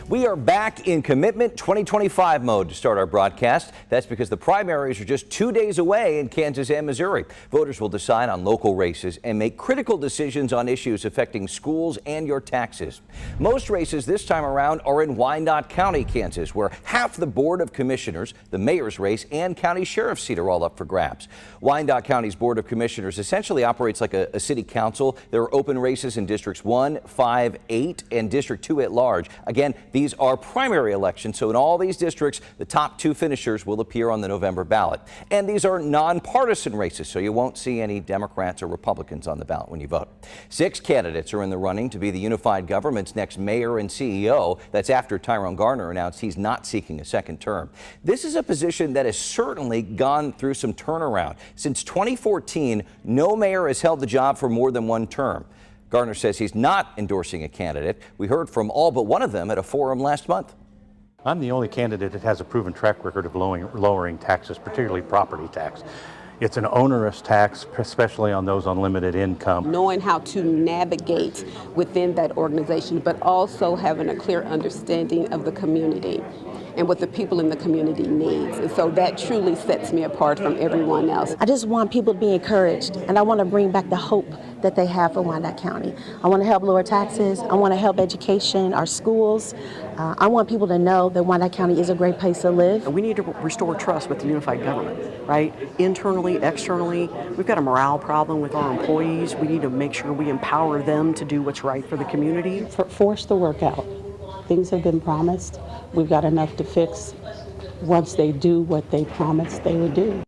We are back in Commitment 2025 mode to start our broadcast. That's because the primaries are just 2 days away in Kansas and Missouri. Voters will decide on local races and make critical decisions on issues affecting schools and your taxes. Most races this time around are in Wyandotte County, Kansas, where half the Board of Commissioners, the mayor's race, and county sheriff's seat are all up for grabs. Wyandotte County's Board of Commissioners essentially operates like a city council. There are open races in Districts 1, 5, 8, and District 2 at large. Again, these are primary elections, so in all these districts, the top 2 finishers will appear on the November ballot. And these are nonpartisan races, so you won't see any Democrats or Republicans on the ballot when you vote. 6 candidates are in the running to be the unified government's next mayor and CEO. That's after Tyrone Garner announced he's not seeking a second term. This is a position that has certainly gone through some turnaround. Since 2014, no mayor has held the job for more than 1 term. Garner says he's not endorsing a candidate. We heard from all but one of them at a forum last month. I'm the only candidate that has a proven track record of lowering taxes, particularly property tax. It's an onerous tax, especially on those on limited income. Knowing how to navigate within that organization, but also having a clear understanding of the community and what the people in the community needs. And so that truly sets me apart from everyone else. I just want people to be encouraged, and I want to bring back the hope that they have for Wyandotte County. I want to help lower taxes. I want to help education, our schools. I want people to know that Wyandotte County is a great place to live. We need to restore trust with the unified government, right? Internally, externally, we've got a morale problem with our employees. We need to make sure we empower them to do what's right for the community. Force the work out. Things have been promised. We've got enough to fix once they do what they promised they would do.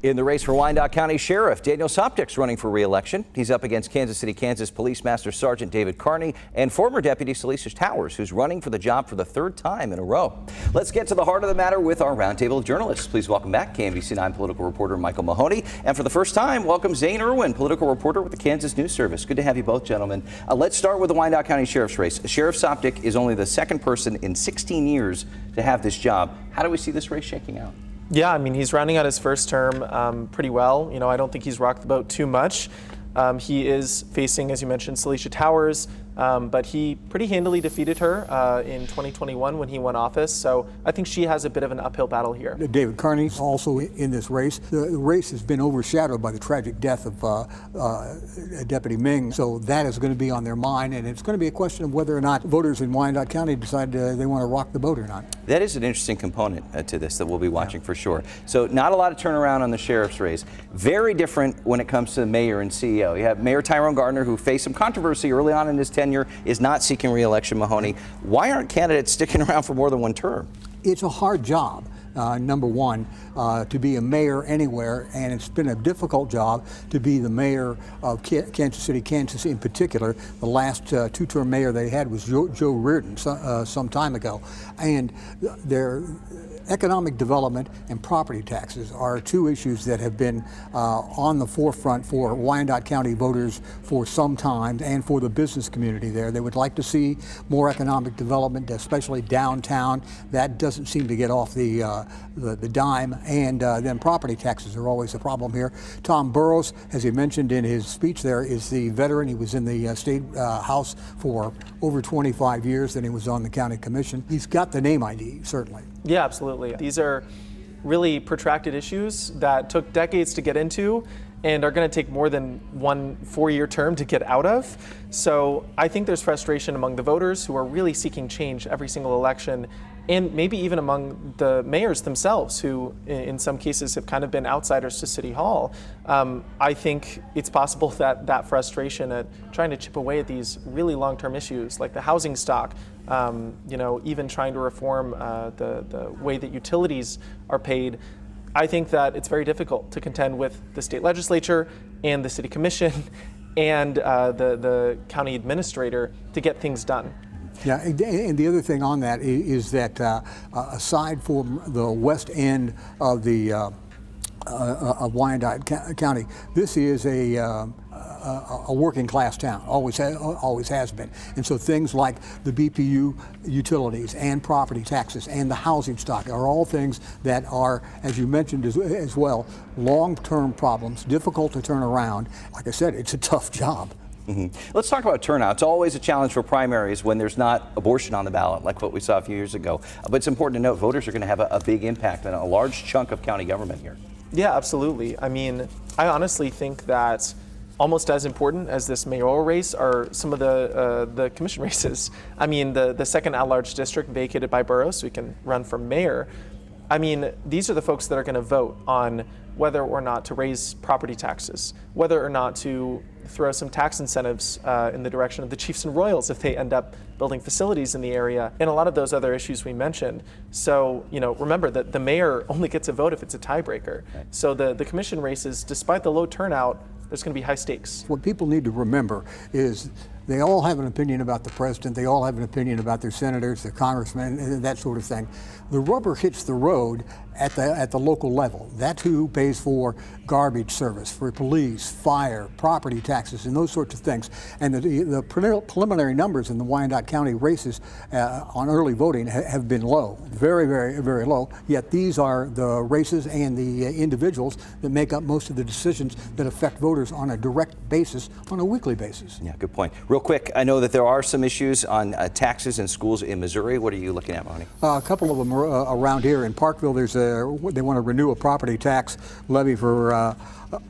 In the race for Wyandotte County Sheriff, Daniel Soptik's running for re-election. He's up against Kansas City, Kansas Police Master Sergeant David Carney and former Deputy Celestia Towers, who's running for the job for the 3rd time in a row. Let's get to the heart of the matter with our roundtable of journalists. Please welcome back KMBC9 political reporter Michael Mahoney. And for the first time, welcome Zane Irwin, political reporter with the Kansas News Service. Good to have you both, gentlemen. Let's start with the Wyandotte County Sheriff's race. Sheriff Soptik is only the 2nd person in 16 years to have this job. How do we see this race shaking out? Yeah, I mean, he's rounding out his 1st term pretty well. You know, I don't think he's rocked the boat too much. He is facing, as you mentioned, Celestia Towers, but he pretty handily defeated her in 2021 when he won office. So I think she has a bit of an uphill battle here. David Carney also in this race. The race has been overshadowed by the tragic death of Deputy Ming. So that is going to be on their mind, and it's going to be a question of whether or not voters in Wyandotte County decide they want to rock the boat or not. That is an interesting component to this that we'll be watching for sure. So not a lot of turnaround on the sheriff's race. Very different when it comes to the mayor and CEO. You have Mayor Tyrone Garner, who faced some controversy early on in his tenure, is not seeking re-election. Mahoney, why aren't candidates sticking around for more than 1 term? It's a hard job. Number one, to be a mayor anywhere, and it's been a difficult job to be the mayor of Kansas City, Kansas in particular. The last 2-term mayor they had was Joe Reardon some time ago. And their economic development and property taxes are 2 issues that have been on the forefront for Wyandotte County voters for some time, and for the business community there. They would like to see more economic development, especially downtown. That doesn't seem to get off the dime, and then property taxes are always a problem here. Tom Burrows, as he mentioned in his speech there, is the veteran. He was in the State House for over 25 years, then he was on the County Commission. He's got the name ID, certainly. Yeah, absolutely. These are really protracted issues that took decades to get into and are going to take more than 1 4-year term to get out of. So I think there's frustration among the voters who are really seeking change every single election, and maybe even among the mayors themselves, who in some cases have kind of been outsiders to City Hall. I think it's possible that that frustration at trying to chip away at these really long-term issues like the housing stock, you know, even trying to reform the way that utilities are paid. I think that it's very difficult to contend with the state legislature and the city commission and the county administrator to get things done. Yeah, and the other thing on that is that aside from the west end of the of Wyandotte County, this is a working class town, always has been. And so things like the BPU utilities and property taxes and the housing stock are all things that are, as you mentioned as well, long-term problems, difficult to turn around. Like I said, it's a tough job. Let's talk about turnout. It's always a challenge for primaries when there's not abortion on the ballot, like what we saw a few years ago. But it's important to note voters are going to have a big impact on a large chunk of county government here. Yeah, absolutely. I mean, I honestly think that almost as important as this mayoral race are some of the commission races. I mean, the second at-large district vacated by Burroughs, so he can run for mayor. I mean, these are the folks that are going to vote on whether or not to raise property taxes, whether or not to throw some tax incentives in the direction of the Chiefs and Royals if they end up building facilities in the area, and a lot of those other issues we mentioned. So, you know, remember that the mayor only gets a vote if it's a tiebreaker. Right. So the commission races, despite the low turnout, there's going to be high stakes. What people need to remember is they all have an opinion about the president. They all have an opinion about their senators, their congressmen, and that sort of thing. The rubber hits the road at the local level. That's who pays for garbage service, for police, fire, property taxes, and those sorts of things. And the preliminary numbers in the Wyandotte County races on early voting have been low, very, very, very low. Yet these are the races and the individuals that make up most of the decisions that affect voters on a direct basis, on a weekly basis. Yeah, good point. Real quick, I know that there are some issues on taxes in schools in Missouri. What are you looking at, Mahoney? A couple of them are around here in Parkville. They want to renew a property tax levy for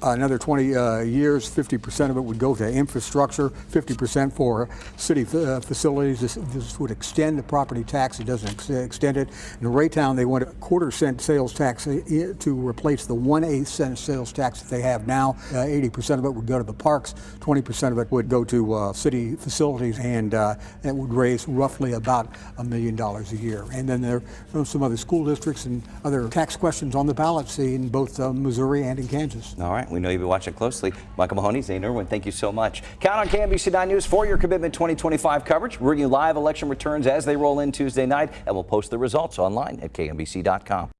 another 20 years. 50% of it would go to infrastructure, 50% for city facilities. This would extend the property tax. It doesn't extend it. In Raytown, they want a 1/4 cent sales tax to replace the 1/8 cent sales tax that they have now. 80% of it would go to the parks. 20% of it would go to city facilities, and that would raise roughly about $1 million a year. And then there are some other school districts and other tax questions on the ballot in both Missouri and in Kansas. All right, we know you'll be watching closely. Michael Mahoney, Zane Irwin, thank you so much. Count on KMBC 9 News for your Commitment 2025 coverage. We're bringing you live election returns as they roll in Tuesday night, and we'll post the results online at KMBC.com.